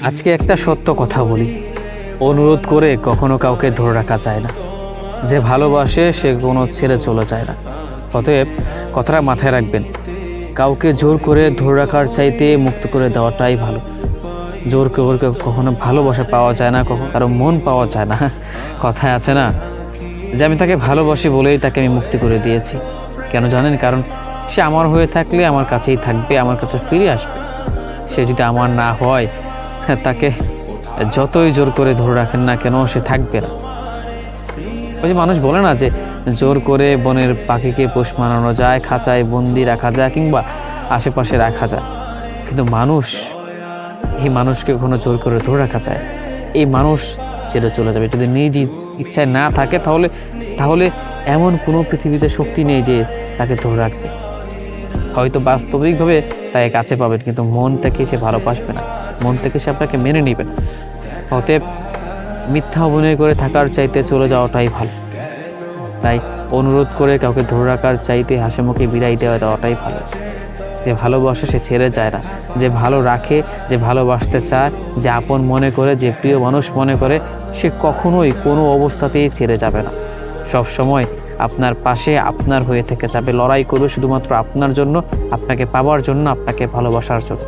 আজকে একটা সত্য কথা বলি, অনুরোধ করে কখনো কাউকে ধরে রাখা যায় না। যে ভালোবাসে সে কোনো ছেড়ে চলে যায় না। অতএব কথাটা মাথায় রাখবেন, কাউকে জোর করে ধরে রাখার চাইতে মুক্ত করে দেওয়াটাই ভালো। জোর করে কখনো ভালোবাসা পাওয়া যায় না, কখনো কারো মন পাওয়া যায় না। কথায় আছে না যে আমি তাকে ভালোবাসি বলেই তাকে আমি মুক্তি করে দিয়েছি। কেন জানেন? কারণ সে আমার হয়ে থাকলে আমার কাছেই থাকবে, আমার কাছে ফিরে আসবে। সে যদি আমার না হয়, তাকে যতই জোর করে ধরে রাখেন না কেন সে থাকবে না। ওই যে মানুষ বলে না যে জোর করে বনের পাখিকে পোষ মানানো যায়, খাঁচায় বন্দি রাখা যায় কিংবা আশেপাশে রাখা যায়, কিন্তু এই মানুষকে কখনো জোর করে ধরে রাখা যায়? এই মানুষ ছেড়ে চলে যাবে যদি নিজ ইচ্ছায় না থাকে। তাহলে এমন কোনো পৃথিবীতে শক্তি নেই যে তাকে ধরে রাখবে। হয়তো বাস্তবিকভাবে তাকে কাছে পাবেন, কিন্তু মন থেকে সে ভালোবাসবে না, মন থেকে সে আপনাকে মেনে নেবে না। অতএব মিথ্যা অভিনয় করে থাকার চাইতে চলে যাওয়াটাই ভালো। তাই অনুরোধ করে কাউকে ধরে রাখার চাইতে হাসিমুখে বিদায় দেওয়াটাই ভালো। যে ভালোবাসে সে ছেড়ে যায় না, যে ভালো রাখে, যে ভালোবাসতে চায়, যে আপন মনে করে, যে প্রিয় মানুষ মনে করে, সে কখনোই কোনো অবস্থাতেই ছেড়ে যাবে না। সব সময় আপনার পাশে, আপনার হয়ে থেকে যাবে, লড়াই করবে শুধুমাত্র আপনার জন্য, আপনাকে পাওয়ার জন্য, আপনাকে ভালোবাসার জন্য।